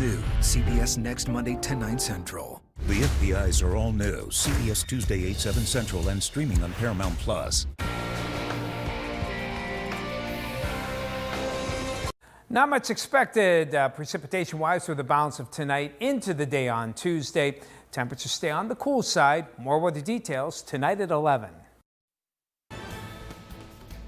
new. CBS next Monday, 10/9 Central. The FBI's are all new. CBS Tuesday, 8/7 Central and streaming on Paramount+. Not much expected precipitation-wise for the balance of tonight into the day on Tuesday. Temperatures stay on the cool side. More weather details tonight at 11.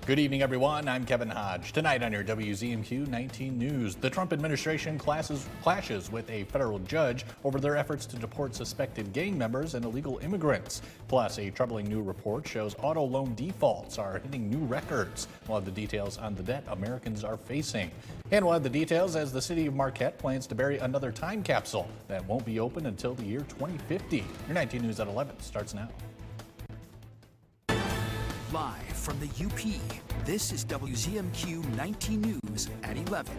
Good evening, everyone. I'm Kevin Hodge. Tonight on your WZMQ 19 News, the Trump administration clashes with a federal judge over their efforts to deport suspected gang members and illegal immigrants. Plus, a troubling new report shows auto loan defaults are hitting new records. We'll have the details on the debt Americans are facing. And we'll have the details as the city of Marquette plans to bury another time capsule that won't be open until the year 2050. Your 19 News at 11 starts now. Live from the UP, this is WZMQ 19 News at 11.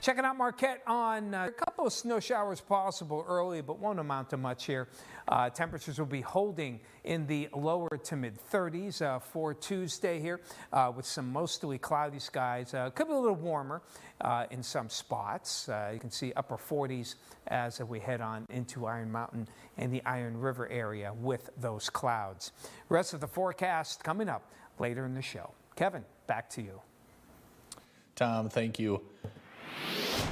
Checking out Marquette on a couple of snow showers possible early, but won't amount to much here. Temperatures will be holding in the lower to mid 30s for Tuesday here with some mostly cloudy skies. Could be a little warmer in some spots. You can see upper 40s as we head on into Iron Mountain and the Iron River area with those clouds. Rest of the forecast coming up later in the show. Kevin, back to you. Tom, thank you.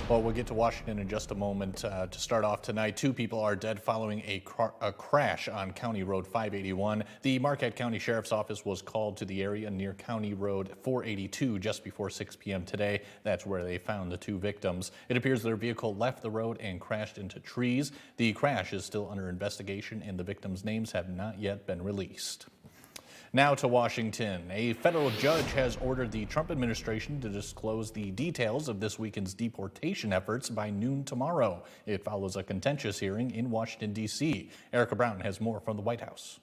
Well, we'll get to Washington in just a moment. To start off tonight, 2 people are dead following a crash on County Road 581. The Marquette County Sheriff's Office was called to the area near County Road 482 just before 6 p.m. today. That's where they found the 2 victims. It appears their vehicle left the road and crashed into trees. The crash is still under investigation and the victims' names have not yet been released. Now to Washington. A federal judge has ordered the Trump administration to disclose the details of this weekend's deportation efforts by noon tomorrow. It follows a contentious hearing in Washington, D.C. Erica Brown has more from the White House.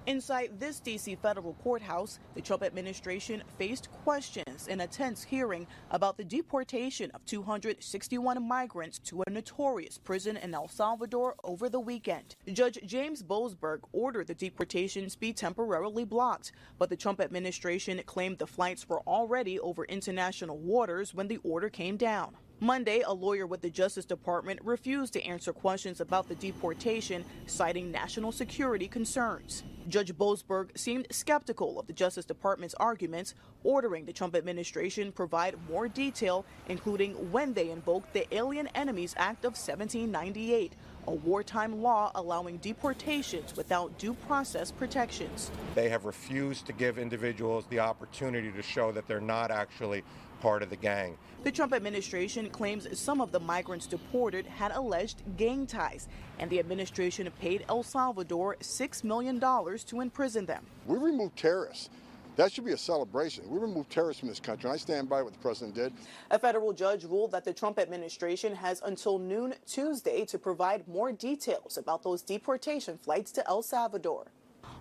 Inside this D.C. federal courthouse, the Trump administration faced questions in a tense hearing about the deportation of 261 migrants to a notorious prison in El Salvador over the weekend. Judge James Boasberg ordered the deportations be temporarily blocked, but the Trump administration claimed the flights were already over international waters when the order came down. Monday, a lawyer with the Justice Department refused to answer questions about the deportation, citing national security concerns. Judge Boasberg seemed skeptical of the Justice Department's arguments, ordering the Trump administration provide more detail, including when they invoked the Alien Enemies Act of 1798, a wartime law allowing deportations without due process protections. They have refused to give individuals the opportunity to show that they're not actually part of the gang. The Trump administration claims some of the migrants deported had alleged gang ties, and the administration paid El Salvador $6 million to imprison them. We removed terrorists. That should be a celebration. We removed terrorists from this country, and I stand by what the president did. A federal judge ruled that the Trump administration has until noon Tuesday to provide more details about those deportation flights to El Salvador.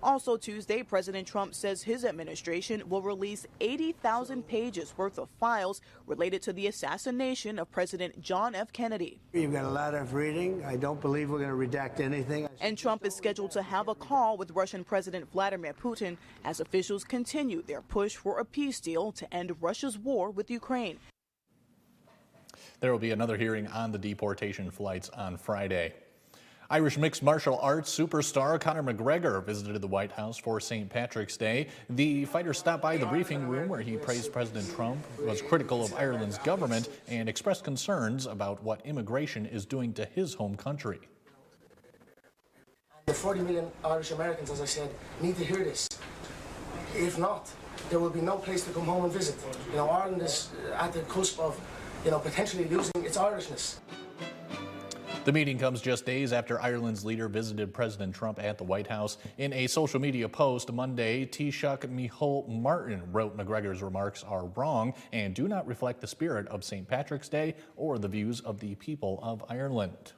Also Tuesday, President Trump says his administration will release 80,000 pages worth of files related to the assassination of President John F. Kennedy. You've got a lot of reading. I don't believe we're going to redact anything. And Trump is scheduled to have a call with Russian President Vladimir Putin as officials continue their push for a peace deal to end Russia's war with Ukraine. There will be another hearing on the deportation flights on Friday. Irish mixed martial arts superstar Conor McGregor visited the White House for St. Patrick's Day. The fighter stopped by the briefing room where he praised President Trump, was critical of Ireland's government, and expressed concerns about what immigration is doing to his home country. The 40 million Irish Americans, as I said, need to hear this. If not, there will be no place to come home and visit. You know, Ireland is at the cusp of, potentially losing its Irishness. The meeting comes just days after Ireland's leader visited President Trump at the White House. In a social media post Monday, Taoiseach Micheál Martin wrote McGregor's remarks are wrong and do not reflect the spirit of St. Patrick's Day or the views of the people of Ireland.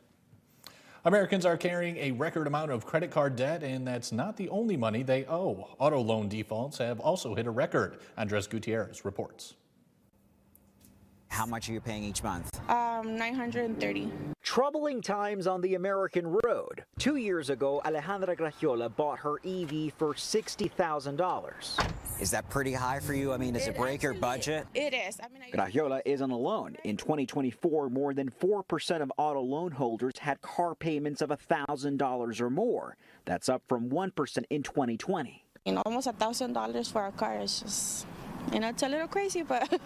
Americans are carrying a record amount of credit card debt, and that's not the only money they owe. Auto loan defaults have also hit a record. Andres Gutierrez reports. How much are you paying each month? $930. Troubling times on the American road. 2 years ago, Alejandra Graciola bought her EV for $60,000. Is that pretty high for you? I mean, does it break your budget? It is. Graciola isn't alone. In 2024, more than 4% of auto loan holders had car payments of $1,000 or more. That's up from 1% in 2020. Almost $1,000 for a car is just, it's a little crazy, but...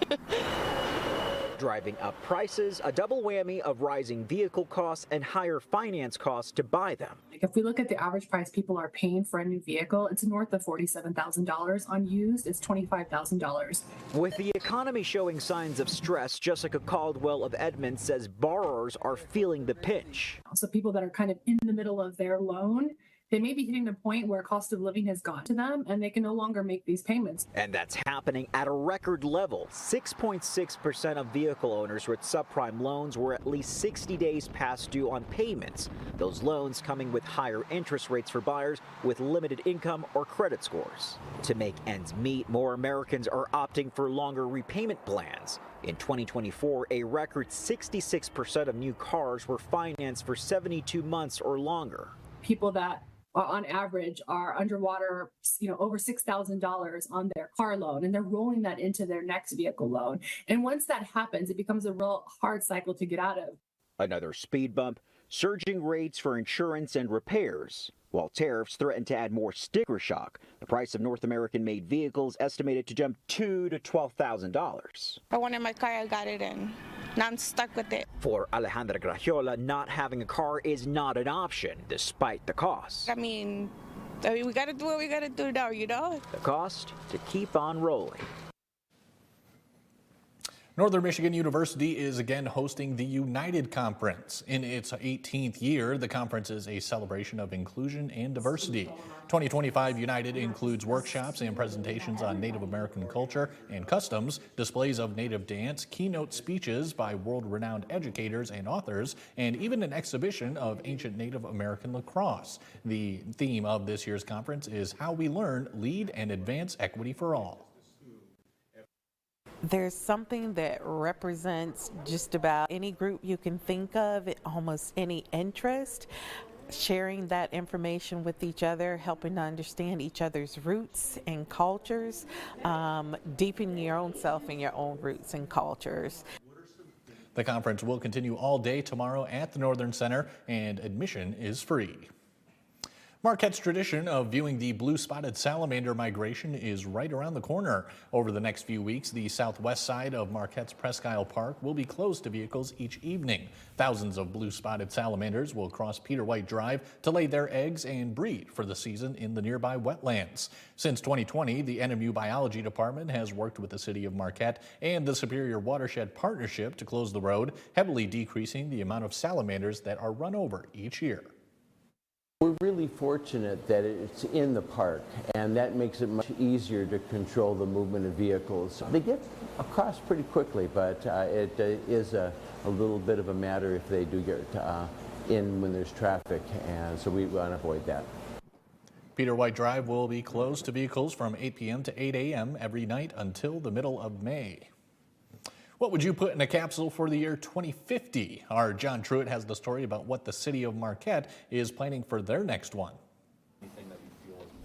Driving up prices, a double whammy of rising vehicle costs and higher finance costs to buy them. If we look at the average price people are paying for a new vehicle, it's north of $47,000. On used, it's $25,000. With the economy showing signs of stress, Jessica Caldwell of Edmonds says borrowers are feeling the pinch. So people that are kind of in the middle of their loan, they may be hitting the point where cost of living has gotten to them and they can no longer make these payments. And that's happening at a record level. 6.6% of vehicle owners with subprime loans were at least 60 days past due on payments. Those loans coming with higher interest rates for buyers with limited income or credit scores. To make ends meet, more Americans are opting for longer repayment plans. In 2024, a record 66% of new cars were financed for 72 months or longer. People that on average are underwater, over $6,000 on their car loan, and they're rolling that into their next vehicle loan. And once that happens, it becomes a real hard cycle to get out of. Another speed bump, surging rates for insurance and repairs, while tariffs threaten to add more sticker shock. The price of North American-made vehicles estimated to jump $2,000 to $12,000. I wanted my car, I got it, and now I'm stuck with it. For Alejandra Graciola, not having a car is not an option, despite the cost. I mean, we got to do what we got to do now, The cost to keep on rolling. Northern Michigan University is again hosting the United Conference. In its 18th year, the conference is a celebration of inclusion and diversity. 2025 United includes workshops and presentations on Native American culture and customs, displays of Native dance, keynote speeches by world-renowned educators and authors, and even an exhibition of ancient Native American lacrosse. The theme of this year's conference is How We Learn, Lead, and Advance Equity for All. There's something that represents just about any group you can think of, almost any interest. Sharing that information with each other, helping to understand each other's roots and cultures, deepening your own self and your own roots and cultures. The conference will continue all day tomorrow at the Northern Center, and admission is free. Marquette's tradition of viewing the blue-spotted salamander migration is right around the corner. Over the next few weeks, the southwest side of Marquette's Presque Isle Park will be closed to vehicles each evening. Thousands of blue-spotted salamanders will cross Peter White Drive to lay their eggs and breed for the season in the nearby wetlands. Since 2020, the NMU Biology Department has worked with the City of Marquette and the Superior Watershed Partnership to close the road, heavily decreasing the amount of salamanders that are run over each year. We're really fortunate that it's in the park, and that makes it much easier to control the movement of vehicles. They get across pretty quickly, but it is a little bit of a matter if they do get in when there's traffic, and so we want to avoid that. Peter White Drive will be closed to vehicles from 8 p.m. to 8 a.m. every night until the middle of May. What would you put in a capsule for the year 2050? Our John Truitt has the story about what the city of Marquette is planning for their next one.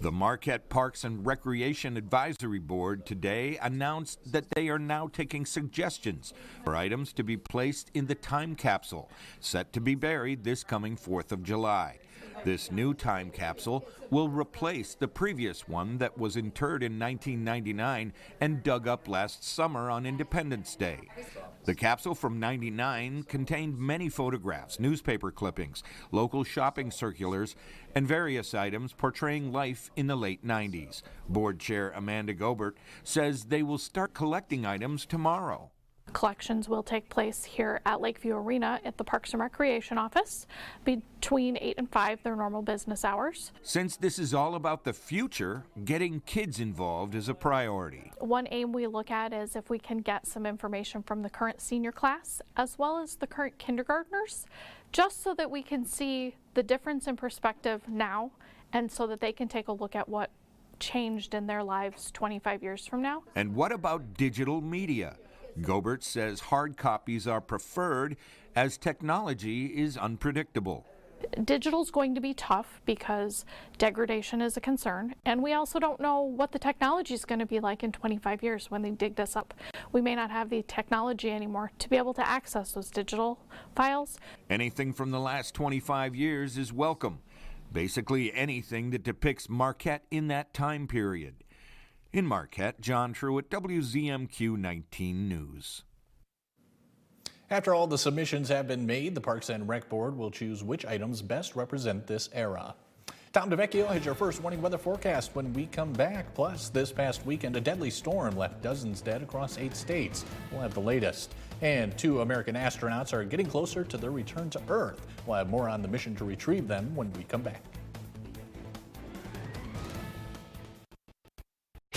The Marquette Parks and Recreation Advisory Board today announced that they are now taking suggestions for items to be placed in the time capsule, set to be buried this coming 4th of July. This new time capsule will replace the previous one that was interred in 1999 and dug up last summer on Independence Day. The capsule from '99 contained many photographs, newspaper clippings, local shopping circulars, and various items portraying life in the late 90s. Board Chair Amanda Gobert says they will start collecting items tomorrow. Collections will take place here at Lakeview Arena at the Parks and Recreation office between 8 and 5, their normal business hours. Since this is all about the future, getting kids involved is a priority. One aim we look at is if we can get some information from the current senior class as well as the current kindergartners, just so that we can see the difference in perspective now and so that they can take a look at what changed in their lives 25 years from now. And what about digital media? Gobert says hard copies are preferred as technology is unpredictable. Digital's going to be tough because degradation is a concern, and we also don't know what the technology is going to be like in 25 years when they dig this up. We may not have the technology anymore to be able to access those digital files. Anything from the last 25 years is welcome. Basically anything that depicts Marquette in that time period. In Marquette, John Truitt, WZMQ 19 News. After all the submissions have been made, the Parks and Rec Board will choose which items best represent this era. Tom DeVecchio has your first warning weather forecast when we come back. Plus, this past weekend, a deadly storm left dozens dead across 8 states. We'll have the latest. And 2 American astronauts are getting closer to their return to Earth. We'll have more on the mission to retrieve them when we come back.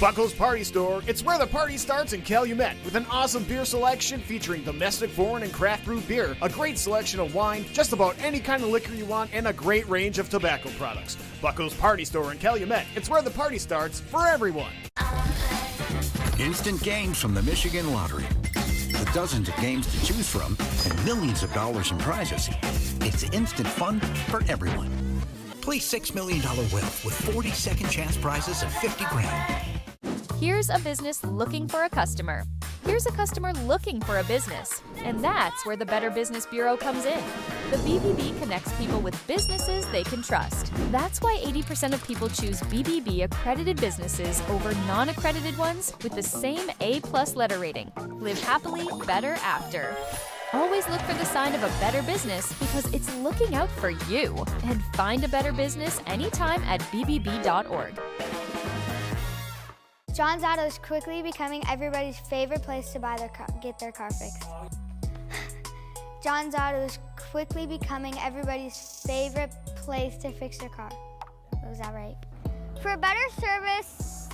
Buckles Party Store, it's where the party starts in Calumet with an awesome beer selection featuring domestic, foreign, and craft brew beer, a great selection of wine, just about any kind of liquor you want, and a great range of tobacco products. Buckles Party Store in Calumet, it's where the party starts for everyone. Instant games from the Michigan Lottery. With dozens of games to choose from and millions of dollars in prizes, it's instant fun for everyone. Play $6 million wheel with 40 second chance prizes of $50,000. Here's a business looking for a customer. Here's a customer looking for a business. And that's where the Better Business Bureau comes in. The BBB connects people with businesses they can trust. That's why 80% of people choose BBB accredited businesses over non-accredited ones with the same A+ letter rating. Live happily, better after. Always look for the sign of a better business because it's looking out for you. And find a better business anytime at bbb.org. John's Auto is quickly becoming everybody's favorite place to get their car fixed. John's Auto is quickly becoming everybody's favorite place to fix their car. Was that right? For a better service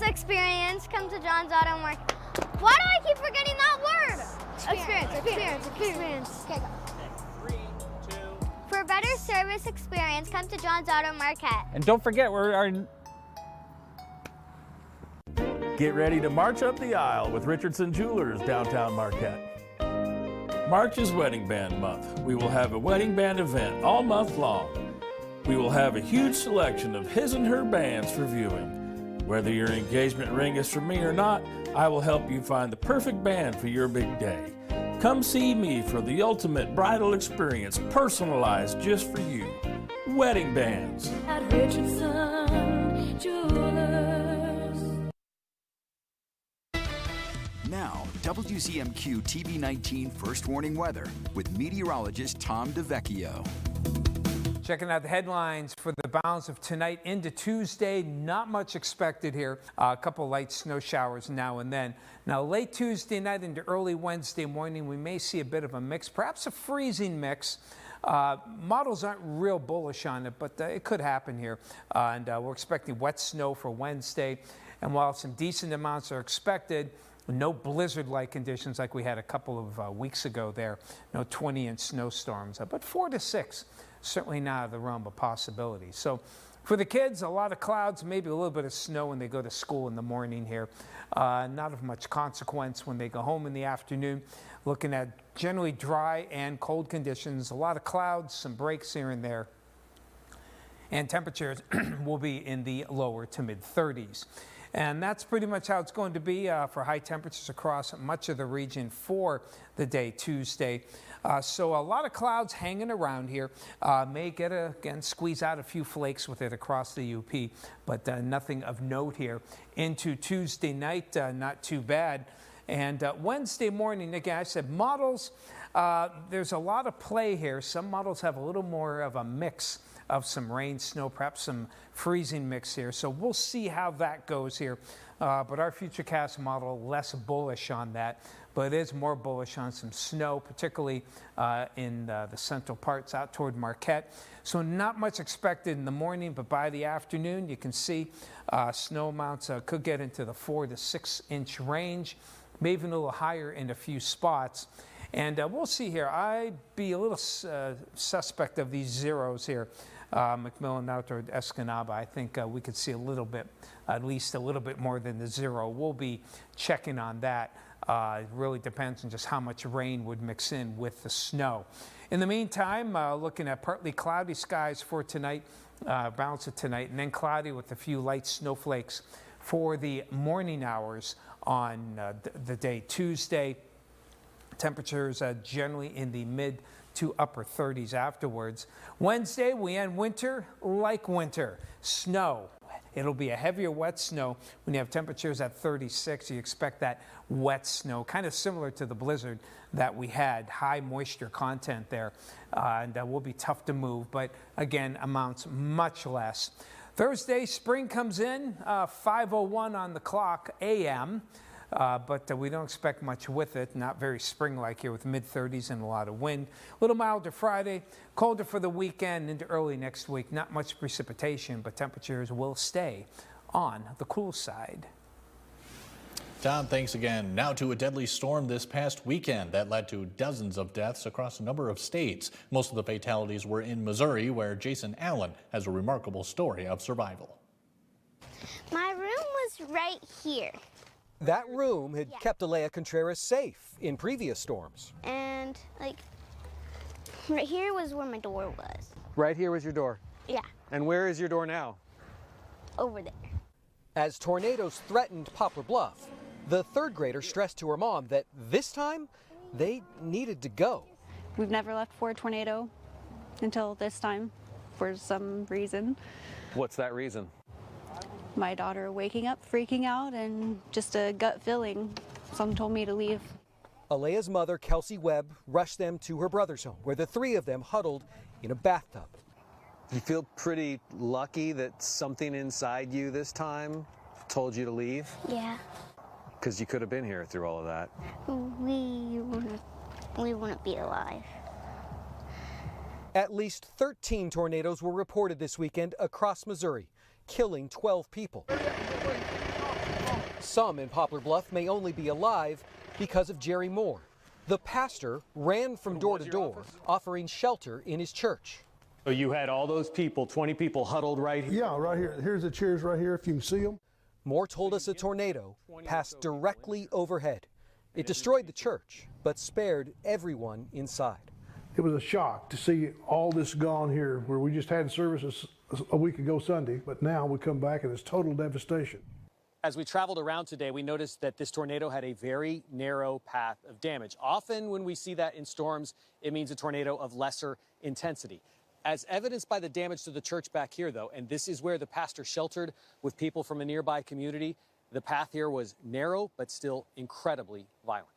experience, come to John's Auto Market. Why do I keep forgetting that word? Experience. Okay, go. 3, 2. For a better service experience, come to John's Auto Market. And don't forget, Get ready to march up the aisle with Richardson Jewelers, downtown Marquette. March is Wedding Band Month. We will have a wedding band event all month long. We will have a huge selection of his and her bands for viewing. Whether your engagement ring is for me or not, I will help you find the perfect band for your big day. Come see me for the ultimate bridal experience, personalized just for you. Wedding bands. At Richardson Jewelers. Now, WZMQ TV19 First Warning Weather with meteorologist Tom DeVecchio. Checking out the headlines for the balance of tonight into Tuesday. Not much expected here. A couple light snow showers now and then. Now, late Tuesday night into early Wednesday morning, we may see a bit of a mix, perhaps a freezing mix. Models aren't real bullish on it, but it could happen here. And we're expecting wet snow for Wednesday. And while some decent amounts are expected, no blizzard-like conditions like we had a couple of weeks ago there. No 20-inch snowstorms, but 4 to 6, certainly not out of the realm of possibility. So for the kids, a lot of clouds, maybe a little bit of snow when they go to school in the morning here. Not of much consequence when they go home in the afternoon. Looking at generally dry and cold conditions, a lot of clouds, some breaks here and there. And temperatures will be in the lower to mid-30s. And that's pretty much how it's going to be for high temperatures across much of the region for the day Tuesday. So a lot of clouds hanging around here. May again squeeze out a few flakes with it across the UP, but nothing of note here. Into Tuesday night, not too bad. And Wednesday morning, again, I said models, there's a lot of play here. Some models have a little more of a mix of some rain, snow, perhaps some freezing mix here. So we'll see how that goes here. But our Futurecast model, less bullish on that, but it is more bullish on some snow, particularly in the central parts out toward Marquette. So not much expected in the morning, but by the afternoon, you can see snow amounts could get into the 4 to 6 inch range, maybe even a little higher in a few spots. And we'll see here. I'd be a little suspect of these zeros here. McMillan out toward Escanaba. I think we could see a little bit, at least a little bit more than the zero. We'll be checking on that. It really depends on just how much rain would mix in with the snow. In the meantime, looking at partly cloudy skies for tonight, balance of tonight, and then cloudy with a few light snowflakes for the morning hours on the day Tuesday. Temperatures generally in the mid to upper 30s afterwards. Wednesday, we end winter like winter. Snow. It'll be a heavier wet snow. When you have temperatures at 36, you expect that wet snow, kind of similar to the blizzard that we had, high moisture content there. And that will be tough to move, but again, amounts much less. Thursday, spring comes in, 5:01 on the clock a.m., but we don't expect much with it. Not very spring-like here with mid-30s and a lot of wind. A little milder Friday, colder for the weekend into early next week. Not much precipitation, but temperatures will stay on the cool side. Tom, thanks again. Now to a deadly storm this past weekend that led to dozens of deaths across a number of states. Most of the fatalities were in Missouri, where Jason Allen has a remarkable story of survival. My room was right here. That room had kept Alea Contreras safe in previous storms. And, like, right here was where my door was. Right here was your door? Yeah, And where is your door now? over there. As tornadoes threatened Poplar Bluff, the third grader stressed to her mom that this time they needed to go. We've never left for a tornado until this time for some reason. What's that reason? My daughter waking up, freaking out, and just a gut feeling. Someone told me to leave. Alea's mother, Kelsey Webb, rushed them to her brother's home, where the three of them huddled in a bathtub. You feel pretty lucky that something inside you this time told you to leave? Yeah, Because you could have been here through all of that. we wouldn't be alive. At least 13 tornadoes were reported this weekend across Missouri, killing 12 people. Some in Poplar Bluff may only be alive because of Jerry Moore. The pastor ran from door to door, offering shelter in his church. So you had all those people, 20 people huddled right here? Yeah, right here. Here's the chairs right here, if you can see them. Moore told us a tornado passed directly overhead. It destroyed the church, but spared everyone inside. It was a shock to see all this gone here, where we just had services a week ago Sunday, but now we come back and it's total devastation. As we traveled around today, we noticed that this tornado had a very narrow path of damage. Often when we see that in storms, it means a tornado of lesser intensity. As evidenced by the damage to the church back here, though, and this is where the pastor sheltered with people from a nearby community, the path here was narrow but still incredibly violent.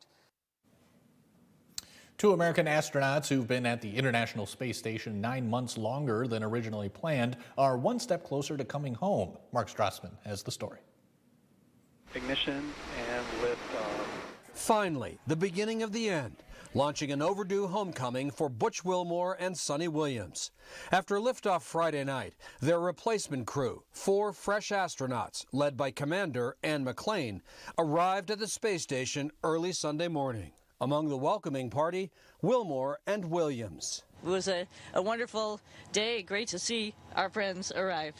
2 American astronauts who've been at the International Space Station 9 months longer than originally planned are one step closer to coming home. Mark Strassman has the story. Ignition and liftoff. Finally, the beginning of the end, launching an overdue homecoming for Butch Wilmore and Sonny Williams. After liftoff Friday night, their replacement crew, 4 fresh astronauts, led by Commander Ann McClain, arrived at the space station early Sunday morning. Among the welcoming party, Wilmore and Williams. It was a wonderful day. Great to see our friends arrive.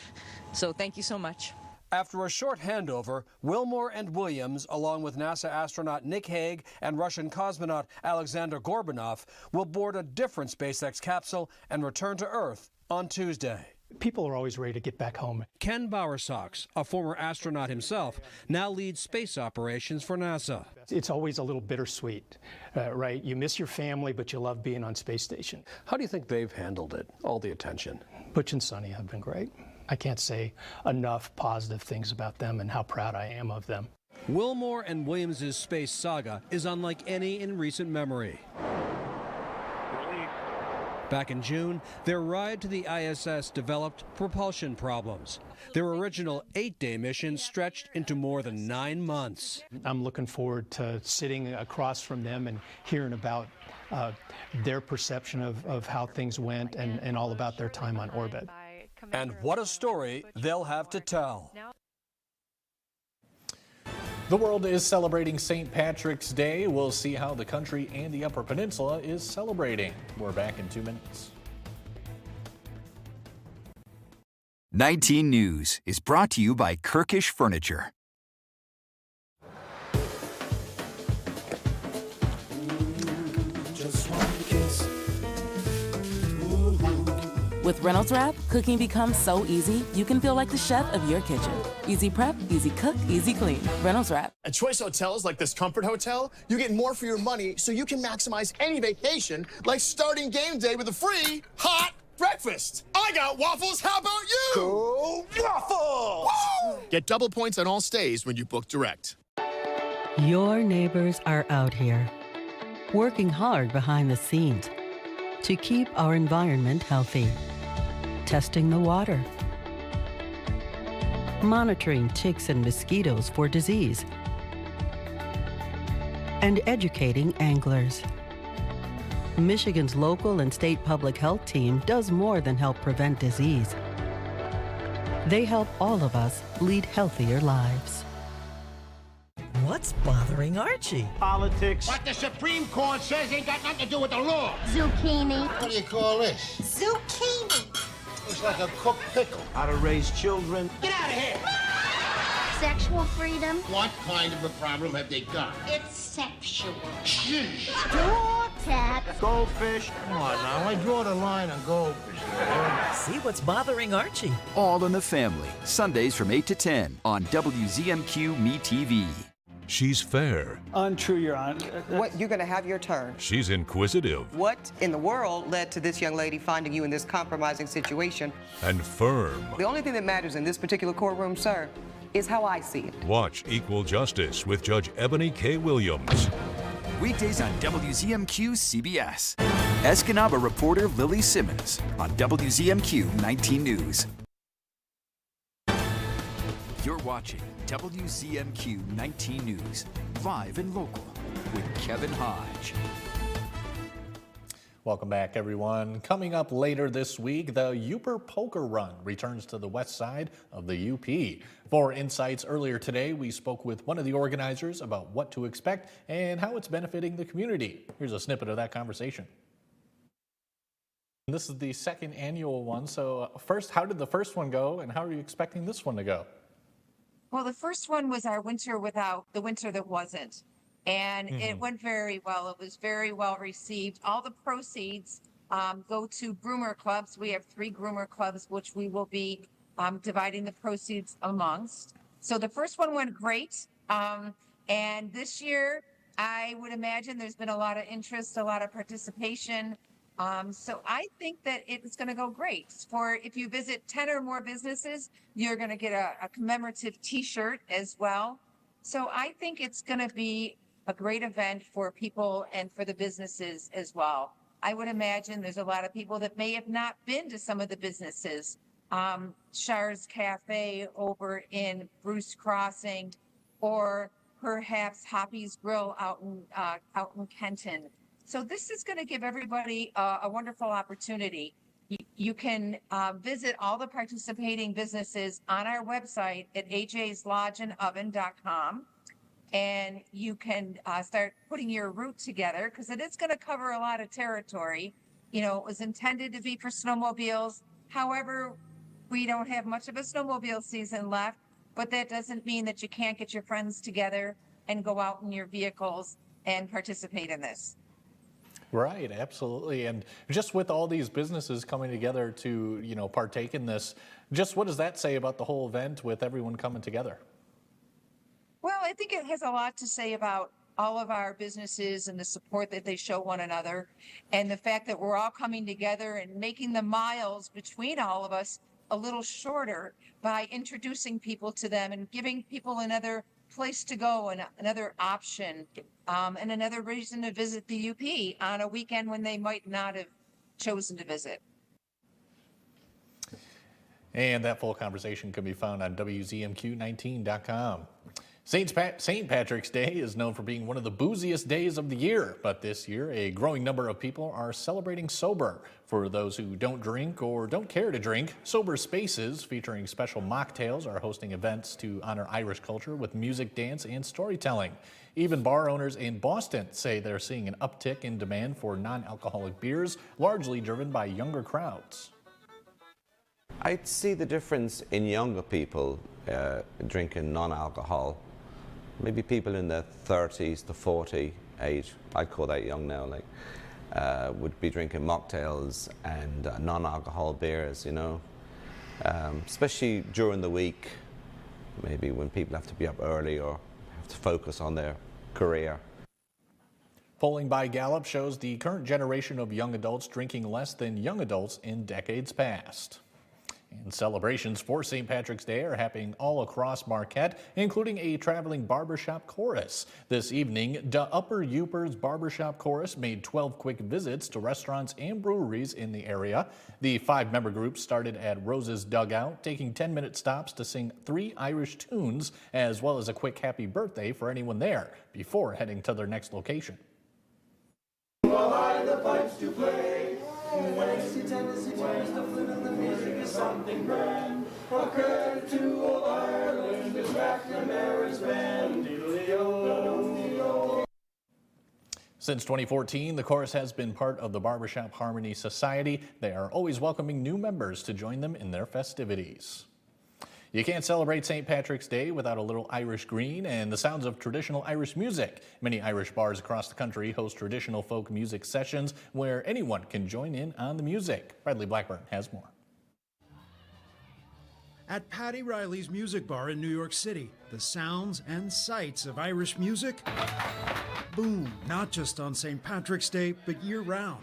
So thank you so much. After a short handover, Wilmore and Williams, along with NASA astronaut Nick Hague and Russian cosmonaut Alexander Gorbanov, will board a different SpaceX capsule and return to Earth on Tuesday. People are always ready to get back home. Ken Bowersox, a former astronaut himself, now leads space operations for NASA. It's always a little bittersweet, right? You miss your family, but you love being on space station. How do you think they've handled it, all the attention? Butch and Sonny have been great. I can't say enough positive things about them and how proud I am of them. Wilmore and Williams' space saga is unlike any in recent memory. Back in June, their ride to the ISS developed propulsion problems. Their original 8-day mission stretched into more than 9 months. I'm looking forward to sitting across from them and hearing about their perception of how things went and all about their time on orbit. And what a story they'll have to tell. The world is celebrating St. Patrick's Day. We'll see how the country and the Upper Peninsula is celebrating. We're back in 2 minutes. 19 News is brought to you by Kirkish Furniture. With Reynolds Wrap, cooking becomes so easy, you can feel like the chef of your kitchen. Easy prep, easy cook, easy clean. Reynolds Wrap. At Choice Hotels like this Comfort Hotel, you get more for your money so you can maximize any vacation, like starting game day with a free hot breakfast. I got waffles, how about you? Go Waffles! Woo! Get double points on all stays when you book direct. Your neighbors are out here, working hard behind the scenes to keep our environment healthy. Testing the water, monitoring ticks and mosquitoes for disease, and educating anglers. Michigan's local and state public health team does more than help prevent disease. They help all of us lead healthier lives. What's bothering Archie? Politics. What the Supreme Court says ain't got nothing to do with the law. Zucchini. What do you call this? Zucchini. Looks like a cooked pickle. How to raise children. Get out of here! Sexual freedom. What kind of a problem have they got? It's sexual. Shh. Door cat. Goldfish. Come on now, I draw the line on goldfish. See what's bothering Archie. All in the Family, Sundays from 8 to 10 on WZMQ Me TV. She's fair. Untrue, Your Honor. What, you're going to have your turn. She's inquisitive. What in the world led to this young lady finding you in this compromising situation? And firm. The only thing that matters in this particular courtroom, sir, is how I see it. Watch Equal Justice with Judge Ebony K. Williams. Weekdays on WZMQ CBS. Escanaba reporter Lily Simmons on WZMQ 19 News. You're watching WZMQ 19 News, live and local, with Kevin Hodge. Welcome back, everyone. Coming up later this week, the Upper Poker Run returns to the west side of the UP. For insights earlier today, we spoke with one of the organizers about what to expect and how it's benefiting the community. Here's a snippet of that conversation. This is the second annual one. So first, how did the first one go, and how are you expecting this one to go? Well, the first one was our winter without the winter that wasn't. And it went very well. It was very well received. All the proceeds go to groomer clubs. We have 3 groomer clubs, which we will be dividing the proceeds amongst. So the first one went great. And this year, I would imagine there's been a lot of interest, a lot of participation. So I think that it's going to go great. For if you visit 10 or more businesses, you're going to get a commemorative T-shirt as well. So I think it's going to be a great event for people and for the businesses as well. I would imagine there's a lot of people that may have not been to some of the businesses. Char's Cafe over in Bruce Crossing, or perhaps Hoppy's Grill out in Kenton. So this is going to give everybody a wonderful opportunity. You can visit all the participating businesses on our website at ajslodgeandoven.com. And you can start putting your route together, because it is going to cover a lot of territory. You know, it was intended to be for snowmobiles. However, we don't have much of a snowmobile season left, but that doesn't mean that you can't get your friends together and go out in your vehicles and participate in this. Right, absolutely. And just with all these businesses coming together to, partake in this, just what does that say about the whole event with everyone coming together? Well, I think it has a lot to say about all of our businesses and the support that they show one another, and the fact that we're all coming together and making the miles between all of us a little shorter by introducing people to them and giving people another place to go and another option, and another reason to visit the UP on a weekend when they might not have chosen to visit. And that full conversation can be found on WZMQ19.com. St. Patrick's Day is known for being one of the booziest days of the year, but this year a growing number of people are celebrating sober. For those who don't drink or don't care to drink, Sober Spaces, featuring special mocktails, are hosting events to honor Irish culture with music, dance, and storytelling. Even bar owners in Boston say they're seeing an uptick in demand for non-alcoholic beers, largely driven by younger crowds. I'd see the difference in younger people drinking non-alcohol. Maybe people in their 30s to 40 age, I'd call that young now, would be drinking mocktails and non-alcohol beers, you know. Especially during the week, maybe when people have to be up early or have to focus on their career. Polling by Gallup shows the current generation of young adults drinking less than young adults in decades past. And celebrations for St. Patrick's Day are happening all across Marquette, including a traveling barbershop chorus. This evening, the Upper Upers Barbershop Chorus made 12 quick visits to restaurants and breweries in the area. The 5-member group started at Rose's Dugout, taking 10-minute stops to sing 3 Irish tunes, as well as a quick happy birthday for anyone there, before heading to their next location. The pipes to play. Something grand, a credit to old Ireland, is back the Mary's band. Since 2014, the chorus has been part of the Barbershop Harmony Society. They are always welcoming new members to join them in their festivities. You can't celebrate St. Patrick's Day without a little Irish green and the sounds of traditional Irish music. Many Irish bars across the country host traditional folk music sessions where anyone can join in on the music. Bradley Blackburn has more. At Paddy Riley's Music Bar in New York City, the sounds and sights of Irish music boom, not just on St. Patrick's Day, but year-round.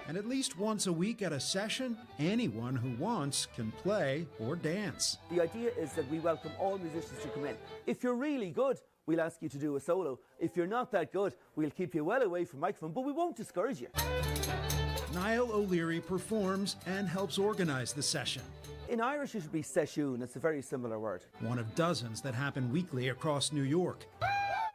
And at least once a week at a session, anyone who wants can play or dance. The idea is that we welcome all musicians to come in. If you're really good, we'll ask you to do a solo. If you're not that good, we'll keep you well away from microphone, but we won't discourage you. Niall O'Leary performs and helps organize the session. In Irish, it should be session. It's a very similar word. One of dozens that happen weekly across New York.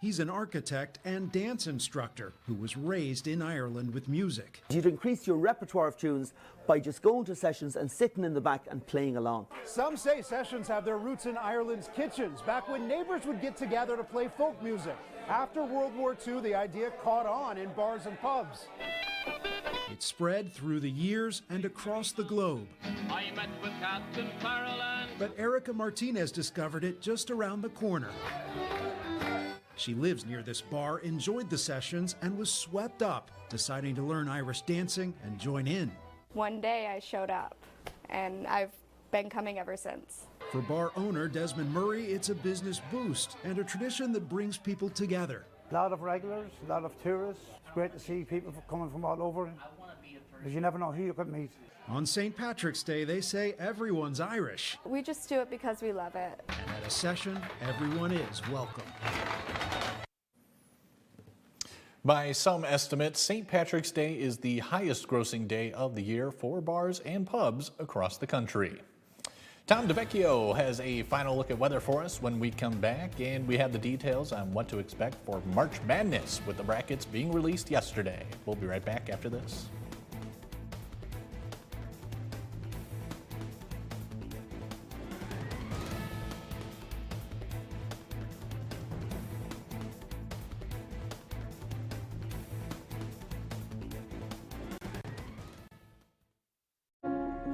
He's an architect and dance instructor who was raised in Ireland with music. You'd increase your repertoire of tunes by just going to sessions and sitting in the back and playing along. Some say sessions have their roots in Ireland's kitchens, back when neighbors would get together to play folk music. After World War II, the idea caught on in bars and pubs. It spread through the years and across the globe. I met with Captain Carol and... But Erica Martinez discovered it just around the corner. She lives near this bar, enjoyed the sessions, and was swept up, deciding to learn Irish dancing and join in. One day I showed up, and I've been coming ever since. For bar owner Desmond Murray, it's a business boost and a tradition that brings people together. A lot of regulars, a lot of tourists. It's great to see people coming from all over, because you never know who you could meet. On St. Patrick's Day, they say everyone's Irish. We just do it because we love it. And at a session, everyone is welcome. By some estimates, St. Patrick's Day is the highest grossing day of the year for bars and pubs across the country. Tom DeVecchio has a final look at weather for us when we come back, and we have the details on what to expect for March Madness with the brackets being released yesterday. We'll be right back after this.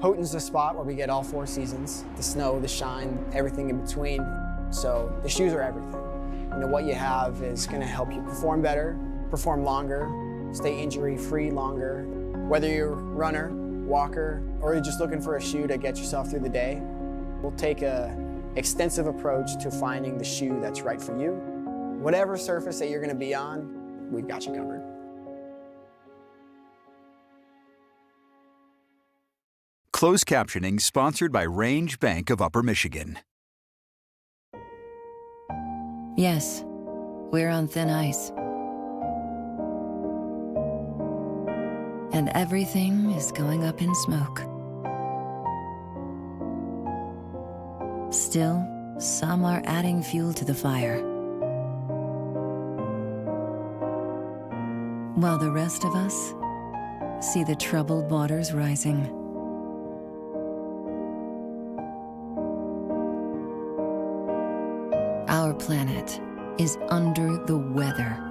Houghton's the spot where we get all 4 seasons, the snow, the shine, everything in between. So the shoes are everything. You know, what you have is going to help you perform better, perform longer, stay injury-free longer. Whether you're a runner, walker, or you're just looking for a shoe to get yourself through the day, we'll take an extensive approach to finding the shoe that's right for you. Whatever surface that you're going to be on, we've got you covered. Closed captioning sponsored by Range Bank of Upper Michigan. Yes, we're on thin ice. And everything is going up in smoke. Still, some are adding fuel to the fire, while the rest of us see the troubled waters rising. Our planet is under the weather.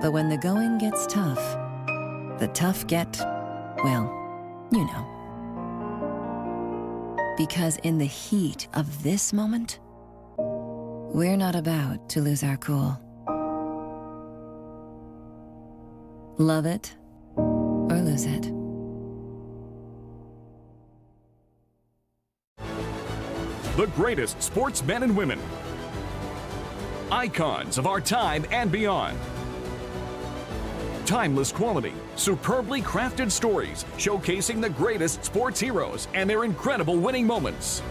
But when the going gets tough, the tough get, well, you know. Because in the heat of this moment, we're not about to lose our cool. Love it or lose it. The greatest sportsmen and women. Icons of our time and beyond. Timeless quality, superbly crafted stories showcasing the greatest sports heroes and their incredible winning moments.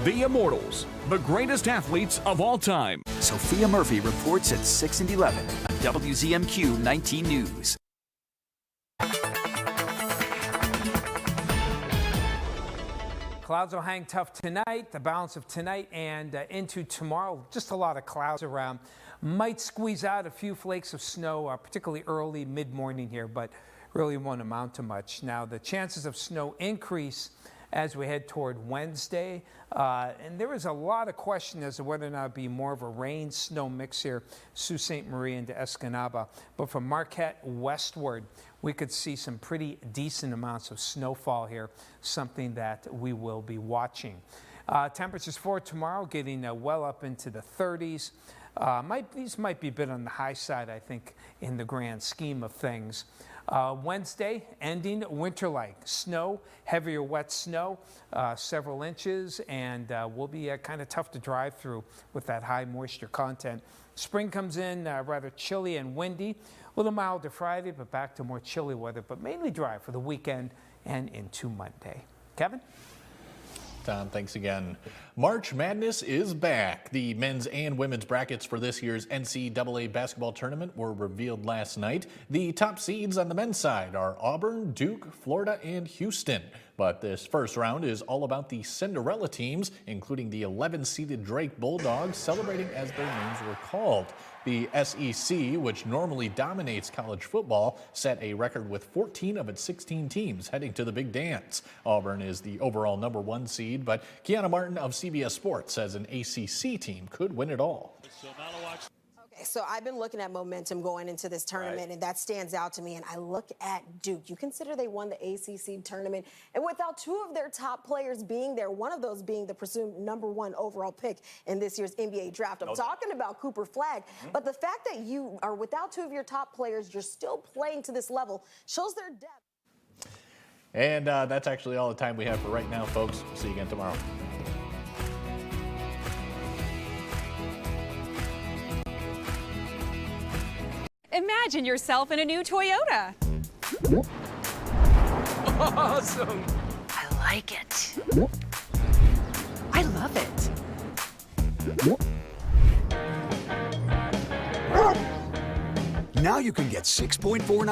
The Immortals, the greatest athletes of all time. Sophia Murphy reports at 6 and 11 on WZMQ 19 News. Clouds will hang tough tonight, the balance of tonight and into tomorrow. Just a lot of clouds around. Might squeeze out a few flakes of snow, particularly early, mid-morning here, but really won't amount to much. Now, the chances of snow increase as we head toward Wednesday. And there is a lot of question as to whether or not it'll be more of a rain-snow mix here, Sault Ste. Marie into Escanaba. But from Marquette westward, we could see some pretty decent amounts of snowfall here, something that we will be watching. Temperatures for tomorrow getting well up into the 30s. These might be a bit on the high side, I think, in the grand scheme of things. Wednesday, ending winter-like. Snow, heavier wet snow, several inches, and will be kind of tough to drive through with that high moisture content. Spring comes in rather chilly and windy. A little milder Friday, but back to more chilly weather, but mainly dry for the weekend and into Monday. Kevin? Tom, thanks again. March Madness is back. The men's and women's brackets for this year's NCAA basketball tournament were revealed last night. The top seeds on the men's side are Auburn, Duke, Florida, and Houston. But this first round is all about the Cinderella teams, including the 11-seeded Drake Bulldogs, celebrating as their names were called. The SEC, which normally dominates college football, set a record with 14 of its 16 teams heading to the big dance. Auburn is the overall #1 seed, but Kiana Martin of CBS Sports says an ACC team could win it all. Okay, so I've been looking at momentum going into this tournament, and that stands out to me. And I look at Duke. You consider they won the ACC tournament, and without two of their top players being there, one of those being the presumed #1 overall pick in this year's NBA draft. I'm talking about Cooper Flagg, but the fact that you are without two of your top players, you're still playing to this level, shows their depth. And that's actually all the time we have for right now, folks. See you again tomorrow. Imagine yourself in a new Toyota. Awesome! I like it. I love it. Now you can get 6.49